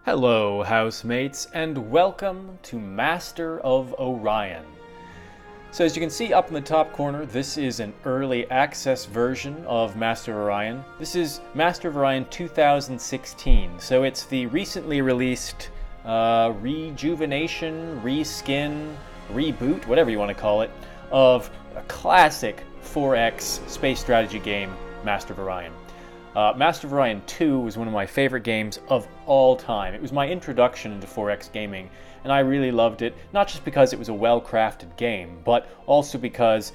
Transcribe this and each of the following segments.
Hello, housemates, and welcome to Master of Orion. So as you can see up in the top corner, this is an early access version of Master of Orion. This is Master of Orion 2016, so it's the recently released rejuvenation, reskin, reboot, whatever you want to call it, of a classic 4X space strategy game, Master of Orion. Master of Orion 2 was one of my favorite games of all time. It was my introduction into 4X gaming, and I really loved it, not just because it was a well-crafted game, but also because,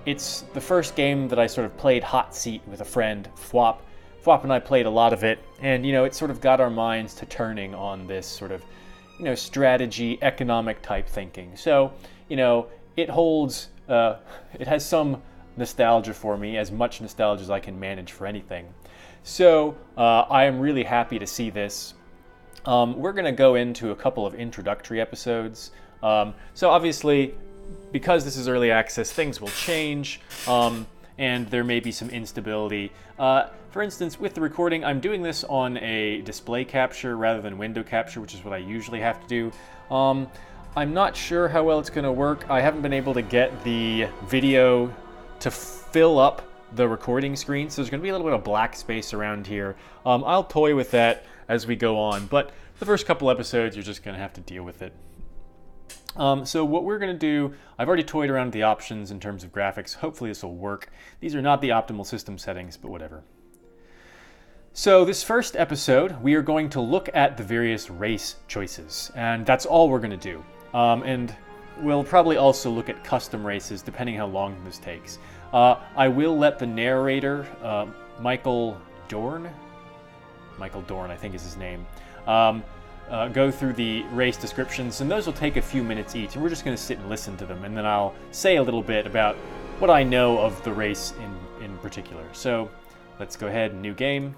it's the first game that I sort of played hot seat with a friend, Phwop. Phwop and I played a lot of it, and, it sort of got our minds to turning on this sort of, strategy, economic type thinking. So, it holds, it has some nostalgia for me, as much nostalgia as I can manage for anything. So I am really happy to see this. We're going to go into a couple of introductory episodes. So obviously, because this is early access, things will change, and there may be some instability. For instance, with the recording, I'm doing this on a display capture rather than window capture, which is what I usually have to do. I'm not sure how well it's going to work. I haven't been able to get the video to fill up the recording screen, so there's going to be a little bit of black space around here. I'll toy with that as we go on, but the first couple episodes you're just going to have to deal with it. So what we're going to do, I've already toyed around with the options in terms of graphics. Hopefully this will work. These are not the optimal system settings, but whatever. So this first episode, we are going to look at the various race choices, and that's all we're going to do. And we'll probably also look at custom races, depending how long this takes. I will let the narrator, Michael Dorn, I think is his name, go through the race descriptions, and those will take a few minutes each, and we're just going to sit and listen to them, and then I'll say a little bit about what I know of the race in particular. So let's go ahead and new game.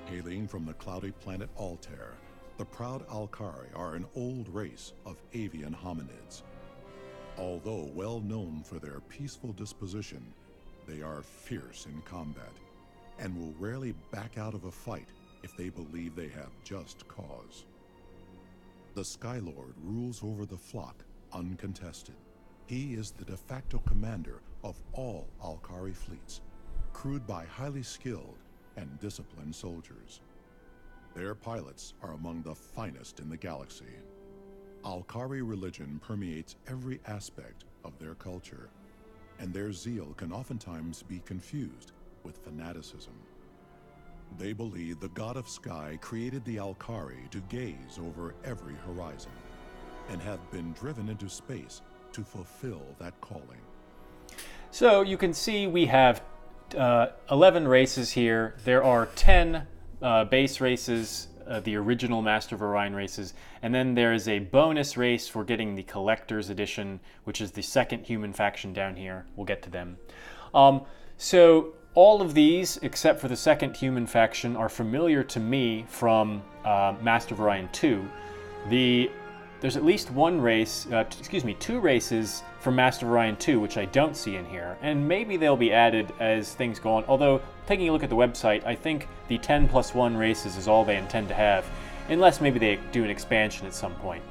Hailing from the cloudy planet Altair, the proud Alkar are an old race of avian hominids. Although well known for their peaceful disposition, they are fierce in combat and will rarely back out of a fight if they believe they have just cause. The Skylord rules over the flock uncontested. He is the de facto commander of all Alkari fleets, crewed by highly skilled and disciplined soldiers. Their pilots are among the finest in the galaxy. Alkari religion permeates every aspect of their culture, and their zeal can oftentimes be confused with fanaticism. They believe the god of sky created the Alkari to gaze over every horizon, and have been driven into space to fulfill that calling. So you can see we have 11 races here. There are 10 base races, the original Master of Orion races, and then there is a bonus race for getting the Collector's Edition, which is the second human faction down here. We'll get to them. So all of these, except for the second human faction, are familiar to me from Master of Orion 2. There's at least one race, two races from Master of Orion 2, which I don't see in here, and maybe they'll be added as things go on, although taking a look at the website, I think the 10+1 races is all they intend to have, unless maybe they do an expansion at some point.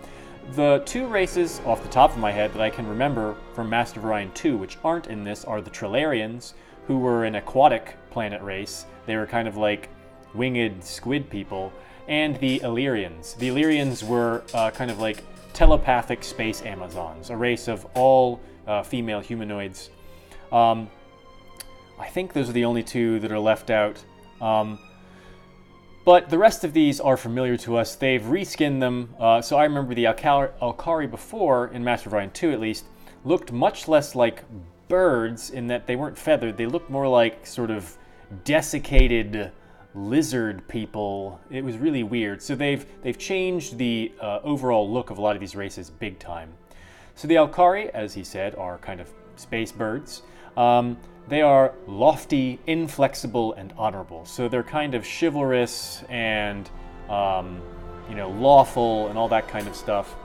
The two races, off the top of my head, that I can remember from Master of Orion 2, which aren't in this, are the Trilarians, who were an aquatic planet race. They were kind of like winged squid people, and the Illyrians. The Illyrians were kind of like telepathic space Amazons, a race of all female humanoids. I think those are the only two that are left out. But the rest of these are familiar to us. They've reskinned them. So I remember the Alkari before, in Master of Orion 2 at least, looked much less like birds in that they weren't feathered. They looked more like sort of desiccated lizard people. It was really weird. So they've changed the overall look of a lot of these races big time. So the Alkari, as he said, are kind of space birds. They are lofty, inflexible, and honorable. So they're kind of chivalrous and lawful and all that kind of stuff.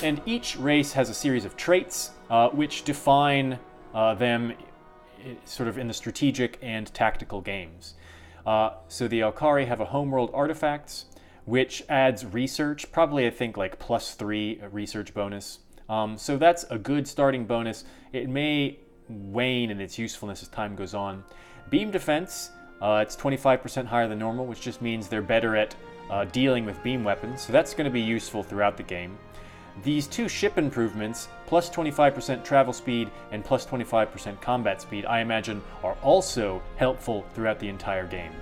And each race has a series of traits which define them sort of in the strategic and tactical games. So the Alkari have a homeworld artifacts, which adds research, probably I think like +3 research bonus. So that's a good starting bonus. It may wane in its usefulness as time goes on. Beam defense, it's 25% higher than normal, which just means they're better at dealing with beam weapons, so that's going to be useful throughout the game. These two ship improvements, plus 25% travel speed and plus 25% combat speed, I imagine are also helpful throughout the entire game.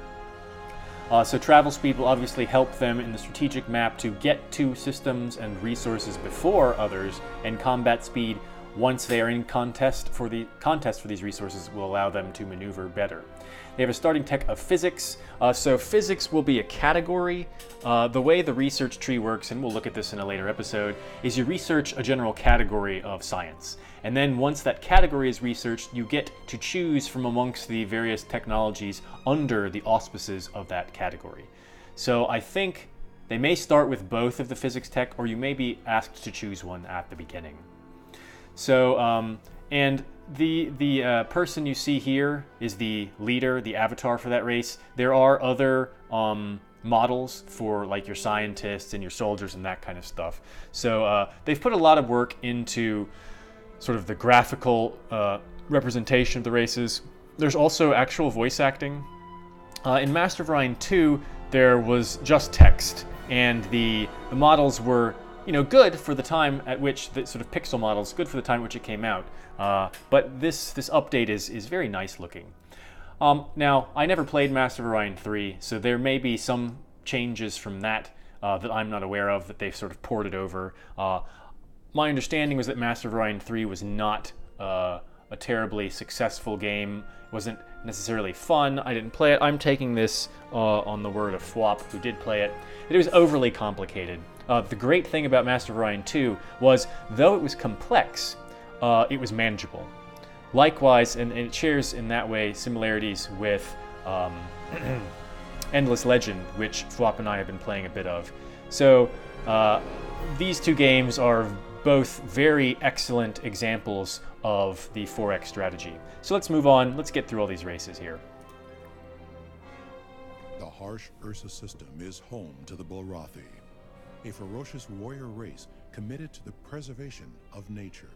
So travel speed will obviously help them in the strategic map to get to systems and resources before others, and combat speed, once they are in contest for these resources, will allow them to maneuver better. They have a starting tech of physics, so physics will be a category. The way the research tree works, and we'll look at this in a later episode, is you research a general category of science. And then once that category is researched, you get to choose from amongst the various technologies under the auspices of that category. So I think they may start with both of the physics tech, or you may be asked to choose one at the beginning. So, and the person you see here is the leader, the avatar for that race. There are other models for like your scientists and your soldiers and that kind of stuff. So they've put a lot of work into sort of the graphical representation of the races. There's also actual voice acting. In Master of Orion 2, there was just text, and the models were, you know, good for the time at which the sort of pixel models, good for the time at which it came out. But this update is very nice looking. Now, I never played Master of Orion 3, so there may be some changes from that that I'm not aware of that they've sort of ported over. My understanding was that Master of Orion 3 was not a terribly successful game. It wasn't necessarily fun. I didn't play it. I'm taking this on the word of Phwop, who did play it. It was overly complicated. The great thing about Master of Orion 2 was, though it was complex, it was manageable. Likewise, and it shares in that way similarities with Endless Legend, which Phwop and I have been playing a bit of. So these two games are both very excellent examples of the 4X strategy. So let's move on. Let's get through all these races here. The harsh Ursa system is home to the Bulrathi, a ferocious warrior race committed to the preservation of nature.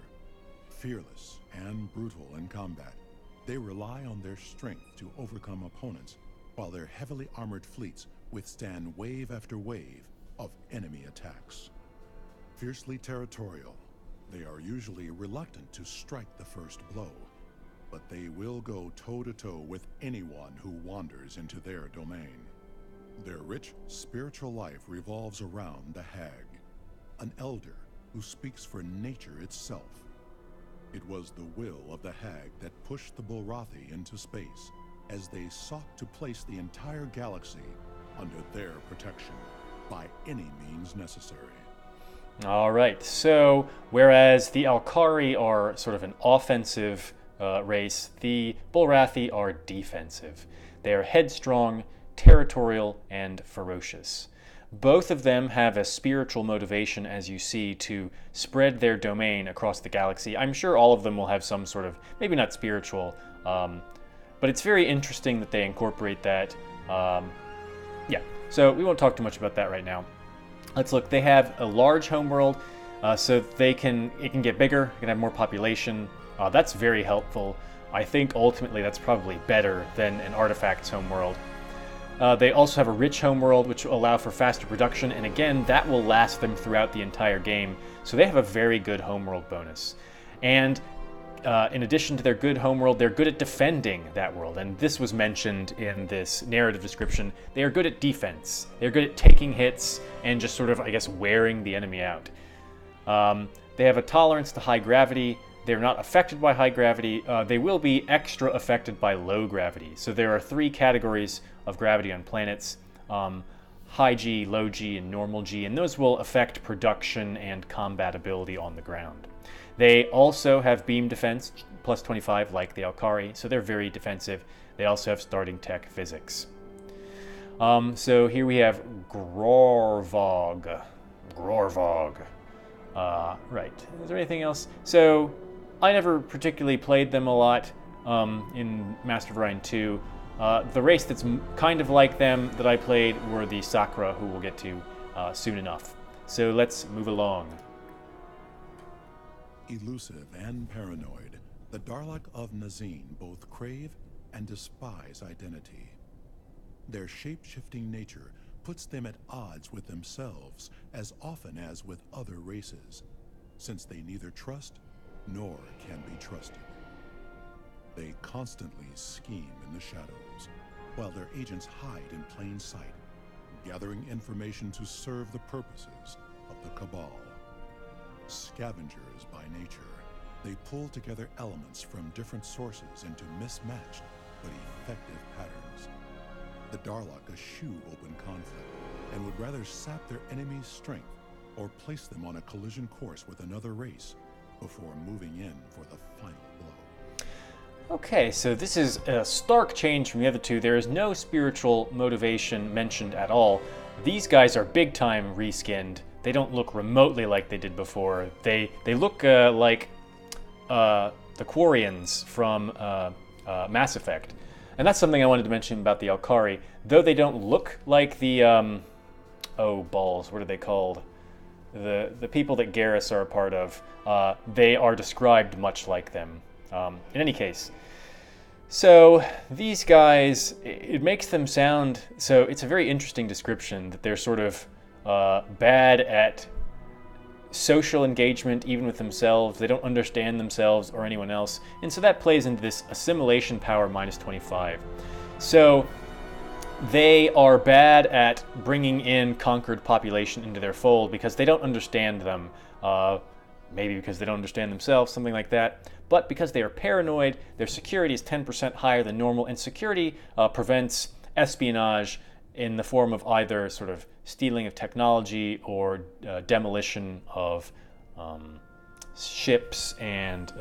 Fearless and brutal in combat, they rely on their strength to overcome opponents, while their heavily armored fleets withstand wave after wave of enemy attacks. Fiercely territorial, they are usually reluctant to strike the first blow, but they will go toe-to-toe with anyone who wanders into their domain. Their rich spiritual life revolves around the Hag, an elder who speaks for nature itself. It was the will of the Hag that pushed the Bulrathi into space, as they sought to place the entire galaxy under their protection by any means necessary. All right, so whereas the Alkari are sort of an offensive race, the Bulrathi are defensive. They are headstrong, territorial, and ferocious. Both of them have a spiritual motivation, as you see, to spread their domain across the galaxy. I'm sure all of them will have some sort of, maybe not spiritual, but it's very interesting that they incorporate that. Yeah, so we won't talk too much about that right now. Let's look. They have a large homeworld, so it can get bigger. It can have more population. That's very helpful. I think ultimately that's probably better than an Artifacts homeworld. They also have a rich homeworld, which will allow for faster production, and again, that will last them throughout the entire game. So they have a very good homeworld bonus. And in addition to their good homeworld, they're good at defending that world. And this was mentioned in this narrative description. They are good at defense. They're good at taking hits and just sort of, I guess, wearing the enemy out. They have a tolerance to high gravity. They're not affected by high gravity. They will be extra affected by low gravity. So there are 3 categories of gravity on planets. High G, low G, and normal G. And those will affect production and combat ability on the ground. They also have beam defense, plus 25, like the Alkari, so they're very defensive. They also have starting tech physics. So here we have Grorvog. Right. Is there anything else? So I never particularly played them a lot in Master of Orion 2. The race that's kind of like them that I played were the Sacra, who we'll get to soon enough. So let's move along. Elusive and paranoid, the Darlak of Nazin both crave and despise identity. Their shape-shifting nature puts them at odds with themselves as often as with other races, since they neither trust nor can be trusted. They constantly scheme in the shadows, while their agents hide in plain sight, gathering information to serve the purposes of the Cabal. Scavengers by nature, they pull together elements from different sources into mismatched but effective patterns. The Darlak eschew open conflict and would rather sap their enemy's strength or place them on a collision course with another race before moving in for the final blow. Okay, so this is a stark change from the other two. There is no spiritual motivation mentioned at all. These guys are big time reskinned. They don't look remotely like they did before. They look like the Quarians from Mass Effect. And that's something I wanted to mention about the Alkari. Though they don't look like the, oh balls, what are they called? The people that Garrus are a part of, they are described much like them. In any case, so these guys, it makes them sound, so it's a very interesting description that they're sort of bad at social engagement even with themselves. They don't understand themselves or anyone else, and so that plays into this assimilation power minus 25. So they are bad at bringing in conquered population into their fold because they don't understand them. Maybe because they don't understand themselves, something like that. But because they are paranoid, their security is 10% higher than normal, and security prevents espionage in the form of either sort of stealing of technology or demolition of ships and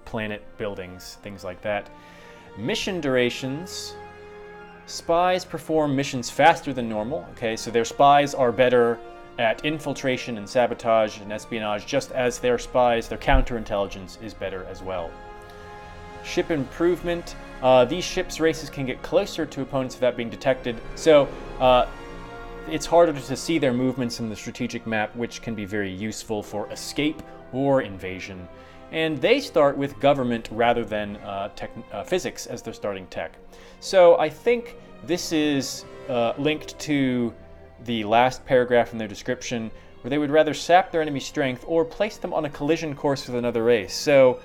planet buildings, things like that. Mission durations. Spies perform missions faster than normal. Okay, so their spies are better at infiltration and sabotage and espionage, just as their spies, their counterintelligence is better as well. Ship improvement. These ships' races can get closer to opponents without being detected, so it's harder to see their movements in the strategic map, which can be very useful for escape or invasion. And they start with government rather than physics as their starting tech. So I think this is linked to the last paragraph in their description, where they would rather sap their enemy's strength or place them on a collision course with another race. So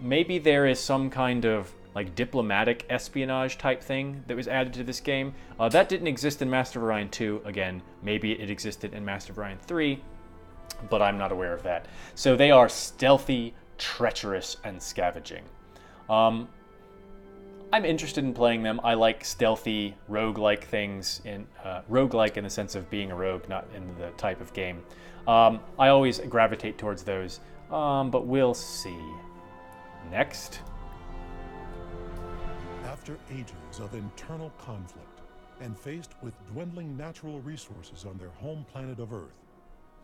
maybe there is some kind of like diplomatic espionage type thing that was added to this game. That didn't exist in Master of Orion 2. Again, maybe it existed in Master of Orion 3, but I'm not aware of that. So they are stealthy, treacherous, and scavenging. I'm interested in playing them. I like stealthy, roguelike things, roguelike in the sense of being a rogue, not in the type of game. I always gravitate towards those, but we'll see. Next. After ages of internal conflict and faced with dwindling natural resources on their home planet of Earth,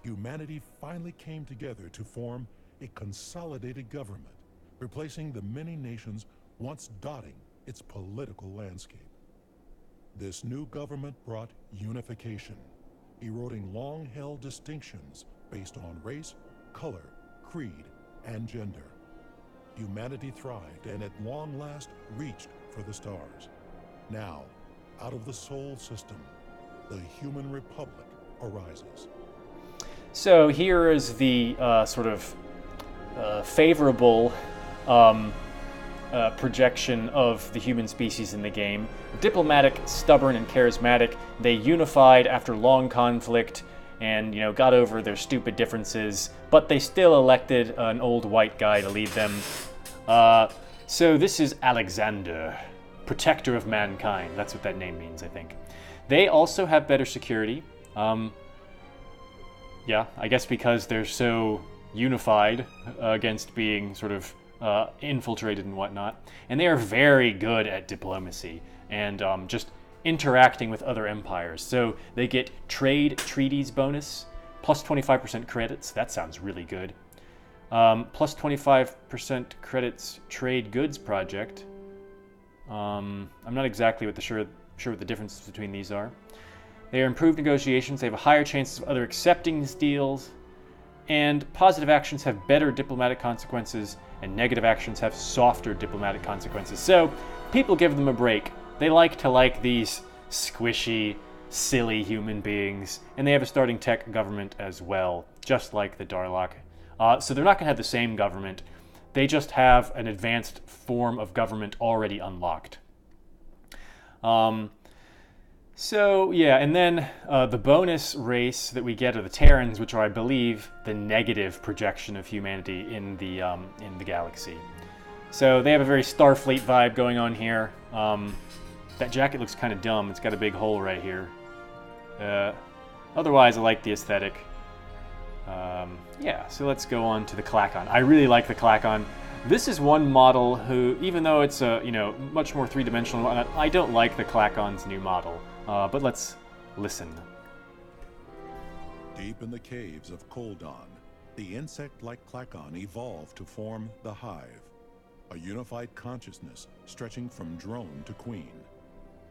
humanity finally came together to form a consolidated government, replacing the many nations once dotting its political landscape. This new government brought unification, eroding long-held distinctions based on race, color, creed, and gender. Humanity thrived and at long last reached for the stars. Now, out of the Sol system, the Human Republic arises. So here is the sort of favorable projection of the human species in the game. Diplomatic, stubborn, and charismatic. They unified after long conflict and, got over their stupid differences, but they still elected an old white guy to lead them. So this is Alexander, protector of mankind. That's what that name means, I think. They also have better security. Yeah, I guess because they're so unified against being sort of infiltrated and whatnot. And they are very good at diplomacy and just interacting with other empires. So they get trade treaties bonus, plus 25% credits. That sounds really good. Plus 25% credits trade goods project. I'm not exactly sure what the differences between these are. They are improved negotiations. They have a higher chance of other accepting these deals. And positive actions have better diplomatic consequences, and negative actions have softer diplomatic consequences. So people give them a break. They like to like these squishy, silly human beings, and they have a starting tech government as well, just like the Darlock. So they're not going to have the same government. They just have an advanced form of government already unlocked. So yeah, and then the bonus race that we get are the Terrans, which are, I believe, the negative projection of humanity in the galaxy. So they have a very Starfleet vibe going on here. That jacket looks kind of dumb. It's got a big hole right here. Otherwise, I like the aesthetic. Yeah, so let's go on to the Klakon. I really like the Klakon. This is one model who, even though it's much more three-dimensional and whatnot, I don't like the Klakon's new model. But let's listen. Deep in the caves of Koldon, the insect-like Klakon evolved to form the Hive, a unified consciousness stretching from drone to queen.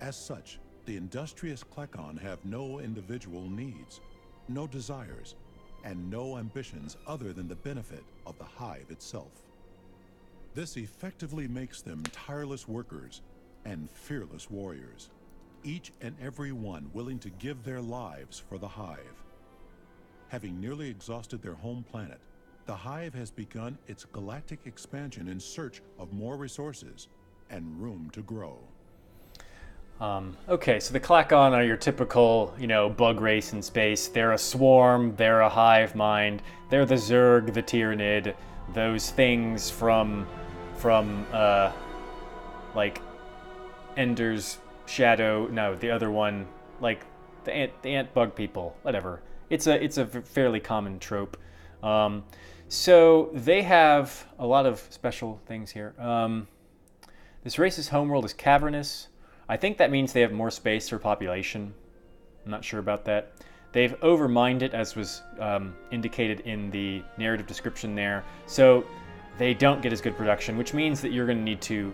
As such, the industrious Klakon have no individual needs, no desires, and no ambitions other than the benefit of the Hive itself. This effectively makes them tireless workers and fearless warriors, each and every one willing to give their lives for the Hive. Having nearly exhausted their home planet, the Hive has begun its galactic expansion in search of more resources and room to grow. Okay, so the Klakon are your typical, bug race in space. They're a swarm, they're a hive mind, they're the Zerg, the Tyranid, those things from like Ender's Shadow, no, the other one, like the ant bug people, whatever. It's a fairly common trope. So they have a lot of special things here. This race's homeworld is cavernous. I think that means they have more space for population. I'm not sure about that. They've overmined it, as was indicated in the narrative description there. So they don't get as good production, which means that you're going to need to,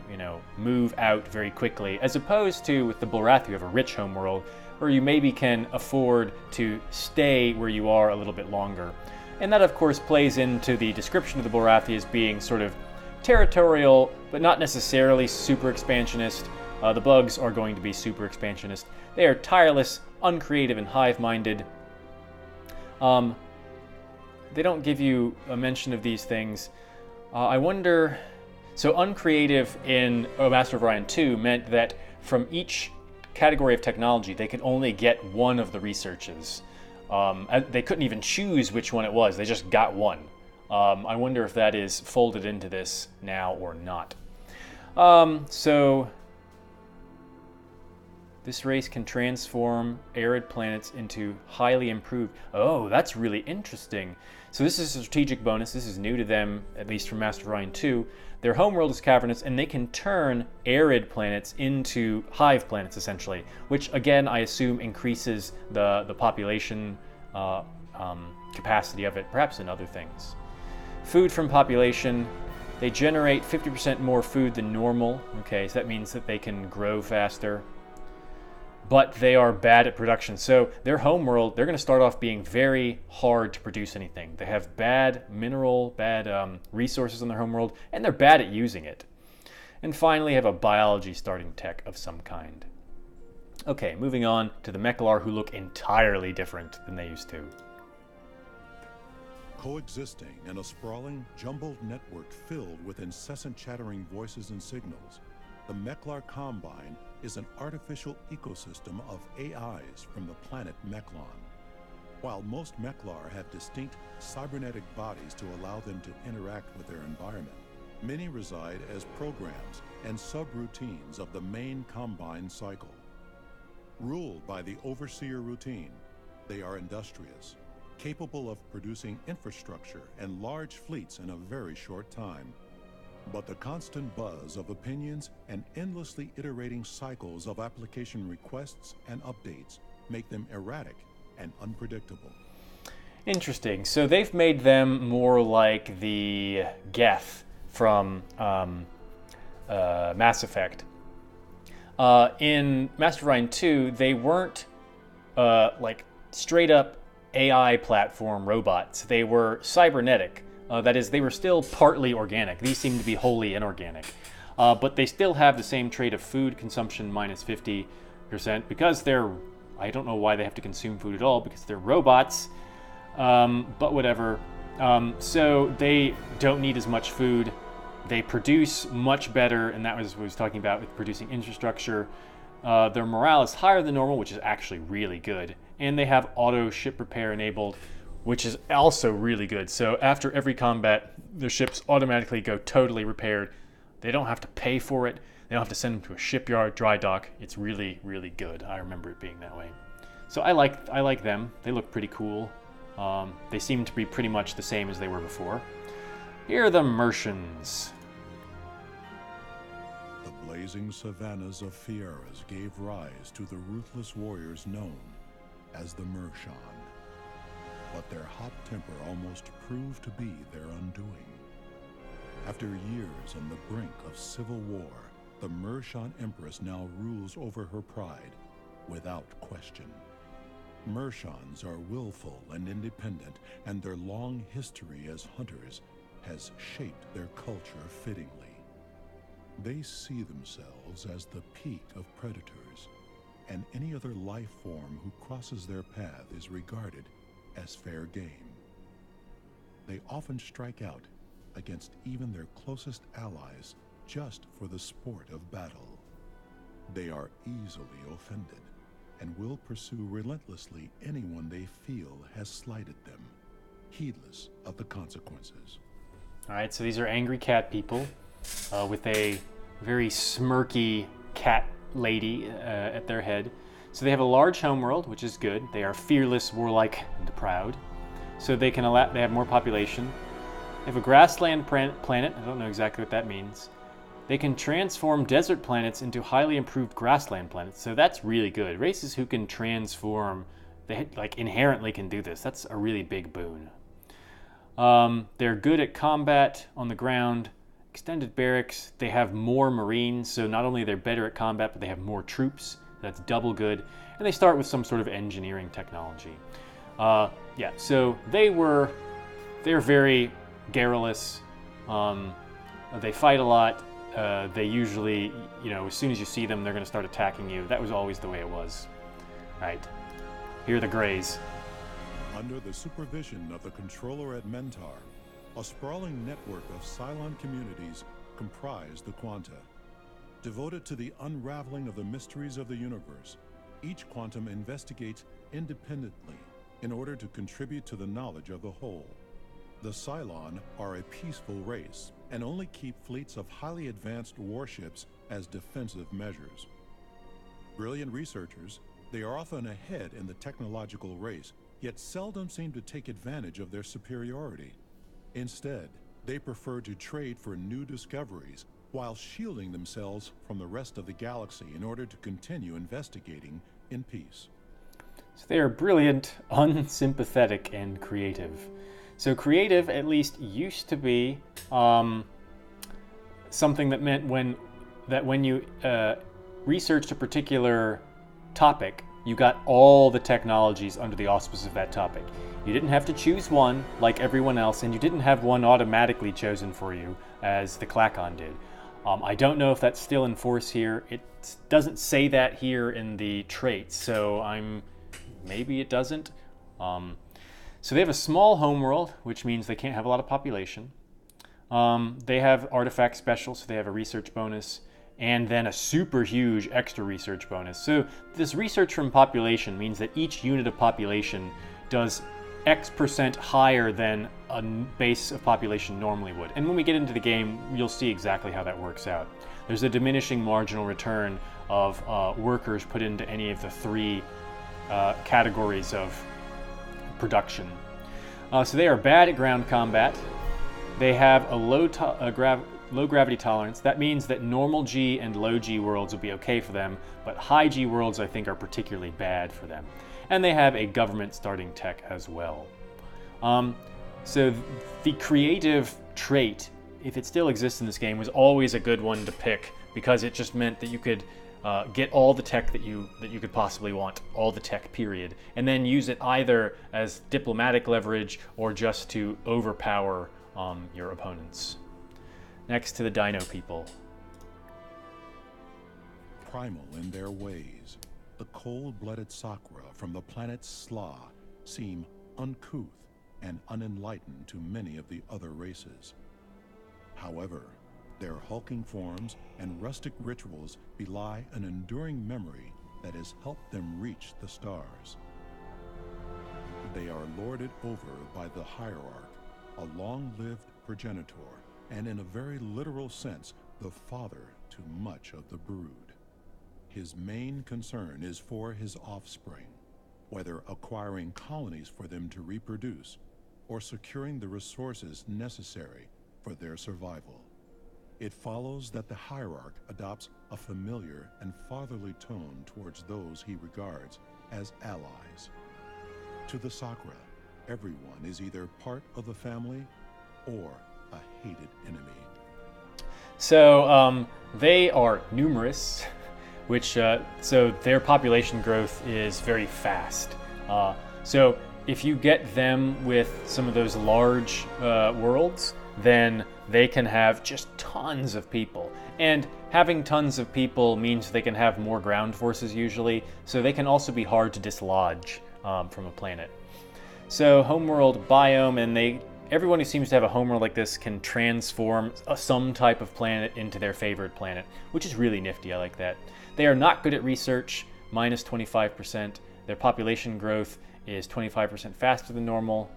move out very quickly, as opposed to with the Bulrath, you have a rich homeworld, where you maybe can afford to stay where you are a little bit longer. And that, of course, plays into the description of the Bulrathi as being sort of territorial, but not necessarily super expansionist. The bugs are going to be super expansionist. They are tireless, uncreative, and hive-minded. They don't give you a mention of these things. I wonder... So uncreative in Master of Orion 2 meant that from each category of technology, they could only get one of the researches. They couldn't even choose which one it was. They just got one. I wonder if that is folded into this now or not. So this race can transform arid planets into highly improved... Oh, that's really interesting. So this is a strategic bonus. This is new to them, at least from Master of Orion 2. Their homeworld is cavernous, and they can turn arid planets into hive planets, essentially, which, again, I assume increases the population capacity of it, perhaps in other things. Food from population. They generate 50% more food than normal. Okay, so that means that they can grow faster. But they are bad at production. So their homeworld, they're going to start off being very hard to produce anything. They have bad resources in their homeworld, and they're bad at using it. And finally, have a biology starting tech of some kind. Okay, moving on to the Mechalar, who look entirely different than they used to. Coexisting in a sprawling, jumbled network filled with incessant chattering voices and signals, the Mechalar Combine is an artificial ecosystem of AIs from the planet Mechlon. While most Mechalar have distinct cybernetic bodies to allow them to interact with their environment, many reside as programs and subroutines of the main Combine cycle. Ruled by the Overseer routine, they are industrious, capable of producing infrastructure and large fleets in a very short time. But the constant buzz of opinions and endlessly iterating cycles of application requests and updates make them erratic and unpredictable. Interesting. So they've made them more like the Geth from Mass Effect. In Master of Orion 2, they weren't like straight up AI platform robots. They were cybernetic. That is, they were still partly organic. These seem to be wholly inorganic. But they still have the same trait of food consumption minus 50% because they're, I don't know why they have to consume food at all because they're robots, but whatever. So they don't need as much food. They produce much better, and that was what I was talking about with producing infrastructure. Their morale is higher than normal, which is actually really good. And they have auto ship repair enabled, which is also really good. So after every combat, their ships automatically go totally repaired. They don't have to pay for it. They don't have to send them to a shipyard, dry dock. It's really, really good. I remember it being that way. So I like them. They look pretty cool. They seem to be pretty much the same as they were before. Here are the Mercians. The blazing savannas of Fieras gave rise to the ruthless warriors known as the Mercian. But their hot temper almost proved to be their undoing. After years on the brink of civil war, the Mercian Empress now rules over her pride without question. Mercians are willful and independent, and their long history as hunters has shaped their culture fittingly. They see themselves as the peak of predators, and any other life form who crosses their path is regarded as fair game. They often strike out against even their closest allies just for the sport of battle. They are easily offended and will pursue relentlessly anyone they feel has slighted them, heedless of the consequences. All right, so these are angry cat people with a very smirky cat lady at their head. So they have a large homeworld, which is good. They are fearless, warlike, and proud. So they have more population. They have a grassland planet. I don't know exactly what that means. They can transform desert planets into highly improved grassland planets. So that's really good. Races who can transform, they like inherently can do this. That's a really big boon. They're good at combat on the ground. Extended barracks. They have more Marines. So not only they're better at combat, but they have more troops. That's double good. And they start with some sort of engineering technology. Yeah, so they're very garrulous. They fight a lot. They usually, as soon as you see them, they're going to start attacking you. That was always the way it was. Right. Here are the Greys. Under the supervision of the controller at Mentar, a sprawling network of Cylon communities comprise the Quanta. Devoted to the unraveling of the mysteries of the universe, each quantum investigates independently in order to contribute to the knowledge of the whole. The Cylon are a peaceful race and only keep fleets of highly advanced warships as defensive measures. Brilliant researchers, they are often ahead in the technological race, yet seldom seem to take advantage of their superiority. Instead, they prefer to trade for new discoveries while shielding themselves from the rest of the galaxy in order to continue investigating in peace. So they are brilliant, unsympathetic, and creative. So creative, at least, used to be something that meant when you researched a particular topic, you got all the technologies under the auspices of that topic. You didn't have to choose one like everyone else, and you didn't have one automatically chosen for you as the Klakon did. I don't know if that's still in force here. It doesn't say that here in the traits, so maybe it doesn't. So they have a small homeworld, which means they can't have a lot of population. They have artifact special, so they have a research bonus, and then a super huge extra research bonus. So this research from population means that each unit of population does X% higher than a base of population normally would. And when we get into the game, you'll see exactly how that works out. There's a diminishing marginal return of workers put into any of the three categories of production. So they are bad at ground combat. They have a low gravity tolerance. That means that normal G and low G worlds will be okay for them, but high G worlds I think are particularly bad for them. And they have a government starting tech as well. So the creative trait, if it still exists in this game, was always a good one to pick because it just meant that you could get all the tech that you could possibly want, all the tech, period, and then use it either as diplomatic leverage or just to overpower your opponents. Next to the Dino people. Primal in their ways, the cold-blooded Sacra from the planet Sla seem uncouth and unenlightened to many of the other races. However, their hulking forms and rustic rituals belie an enduring memory that has helped them reach the stars. They are lorded over by the Hierarch, a long-lived progenitor, and in a very literal sense, the father to much of the brood. His main concern is for his offspring, whether acquiring colonies for them to reproduce or securing the resources necessary for their survival. It follows that the Hierarch adopts a familiar and fatherly tone towards those he regards as allies. To the Sacra, everyone is either part of the family or a hated enemy. So they are numerous, which so their population growth is very fast. So if you get them with some of those large worlds, then they can have just tons of people. And having tons of people means they can have more ground forces usually, so they can also be hard to dislodge from a planet. So homeworld biome, and everyone who seems to have a homeworld like this can transform some type of planet into their favored planet, which is really nifty. I like that. They are not good at research, minus 25%. Their population growth is 25% faster than normal.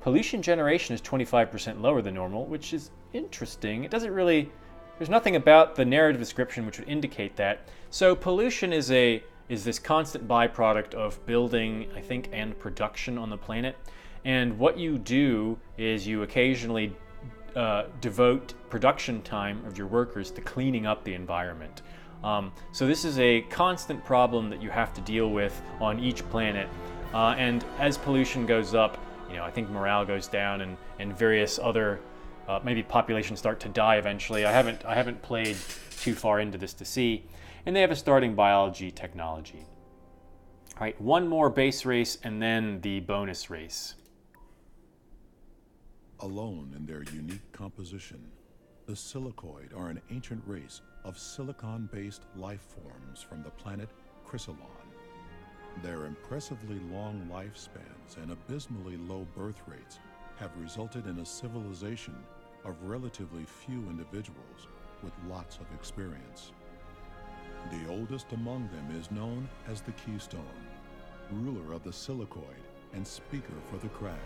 Pollution generation is 25% lower than normal, which is interesting. It doesn't really, there's nothing about the narrative description which would indicate that. So pollution is this constant byproduct of building, I think, and production on the planet. And what you do is you occasionally devote production time of your workers to cleaning up the environment. So this is a constant problem that you have to deal with on each planet. And as pollution goes up, I think morale goes down, and various other maybe populations start to die eventually. I haven't played too far into this to see. And they have a starting biology technology. All right, one more base race and then the bonus race. Alone in their unique composition, the Silicoid are an ancient race of silicon-based life forms from the planet Cylon. Their impressively long lifespans and abysmally low birth rates have resulted in a civilization of relatively few individuals with lots of experience. The oldest among them is known as the Keystone, ruler of the Silicoid and speaker for the Crag.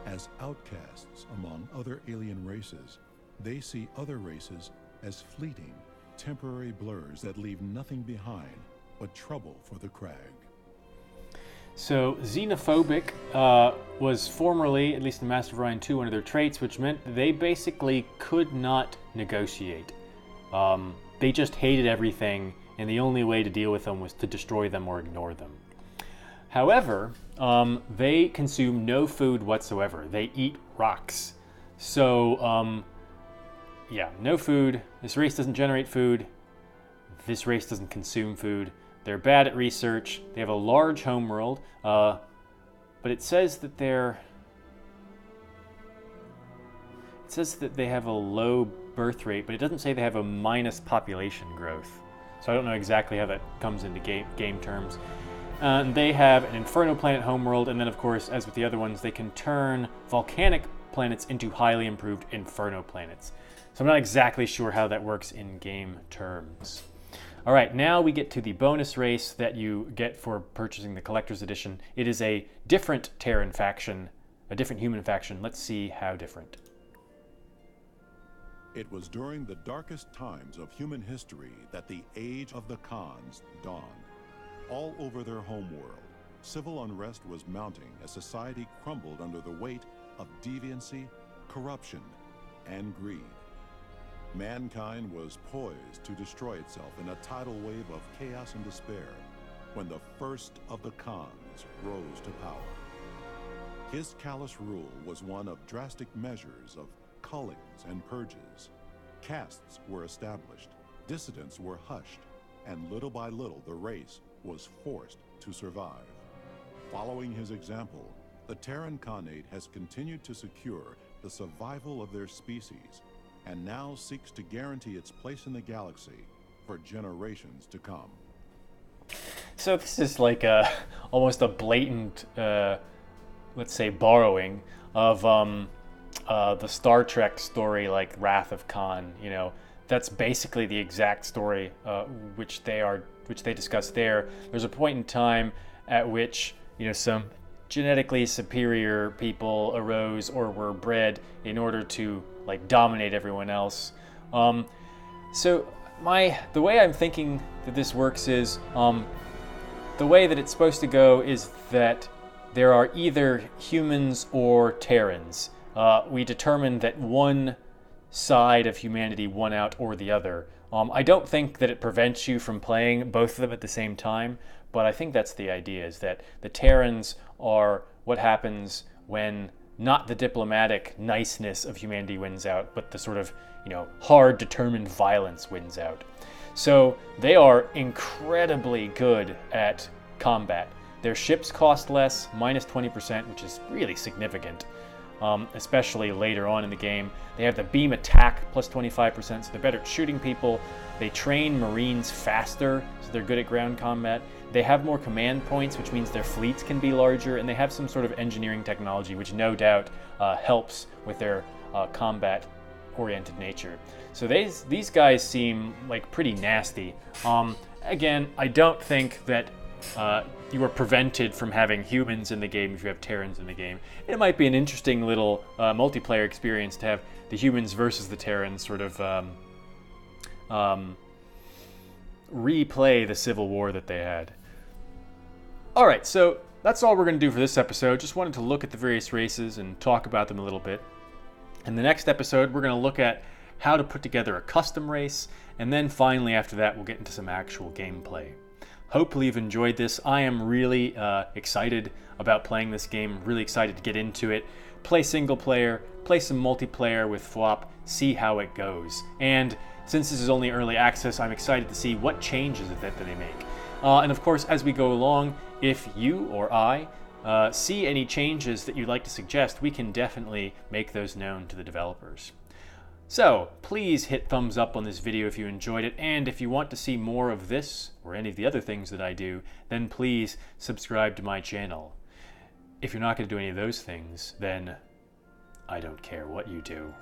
As outcasts among other alien races, they see other races as fleeting, temporary blurs that leave nothing behind but trouble for the Crag. So xenophobic was formerly, at least in Master of Orion 2, one of their traits, which meant they basically could not negotiate. They just hated everything, and the only way to deal with them was to destroy them or ignore them. However, they consume no food whatsoever. They eat rocks. So, yeah, no food. This race doesn't generate food. This race doesn't consume food. They're bad at research. They have a large homeworld, but it says that they have a low birth rate, but it doesn't say they have a minus population growth. So I don't know exactly how that comes into game terms. They have an Inferno planet homeworld, and then of course, as with the other ones, they can turn volcanic planets into highly improved Inferno planets. So I'm not exactly sure how that works in game terms. All right, now we get to the bonus race that you get for purchasing the Collector's Edition. It is a different Terran faction, a different human faction. Let's see how different. It was during the darkest times of human history that the Age of the Khans dawned. All over their homeworld, civil unrest was mounting as society crumbled under the weight of deviancy, corruption, and greed. Mankind was poised to destroy itself in a tidal wave of chaos and despair when the first of the Khans rose to power. His callous rule was one of drastic measures of cullings and purges. Castes were established, dissidents were hushed, and little by little the race was forced to survive. Following his example, the Terran Khanate has continued to secure the survival of their species, and now seeks to guarantee its place in the galaxy for generations to come. So this is like almost a blatant, let's say, borrowing of the Star Trek story, like Wrath of Khan. You know, that's basically the exact story which they discuss there. There's a point in time at which, you know, some genetically superior people arose or were bred in order to like dominate everyone else. So the way I'm thinking that this works is, the way that it's supposed to go is that there are either humans or Terrans. We determined that one side of humanity won out or the other. I don't think that it prevents you from playing both of them at the same time, but I think that's the idea, is that the Terrans are what happens when not the diplomatic niceness of humanity wins out, but the sort of, you know, hard, determined violence wins out. So they are incredibly good at combat. Their ships cost less, minus 20%, which is really significant, especially later on in the game. They have the beam attack, plus 25%, so they're better at shooting people. They train Marines faster, so they're good at ground combat. They have more command points, which means their fleets can be larger, and they have some sort of engineering technology, which no doubt helps with their combat-oriented nature. So these guys seem like pretty nasty. Again, I don't think that you are prevented from having humans in the game if you have Terrans in the game. It might be an interesting little multiplayer experience to have the humans versus the Terrans sort of replay the civil war that they had. Alright, so that's all we're going to do for this episode. Just wanted to look at the various races and talk about them a little bit. In the next episode, we're going to look at how to put together a custom race, and then finally after that we'll get into some actual gameplay. Hopefully you've enjoyed this. I am really excited about playing this game, really excited to get into it, play single player, play some multiplayer with Phwop, see how it goes. And since this is only early access, I'm excited to see what changes that they make. And of course, as we go along, if you or I see any changes that you'd like to suggest, we can definitely make those known to the developers. So please hit thumbs up on this video if you enjoyed it, and if you want to see more of this or any of the other things that I do, then please subscribe to my channel. If you're not going to do any of those things, then I don't care what you do.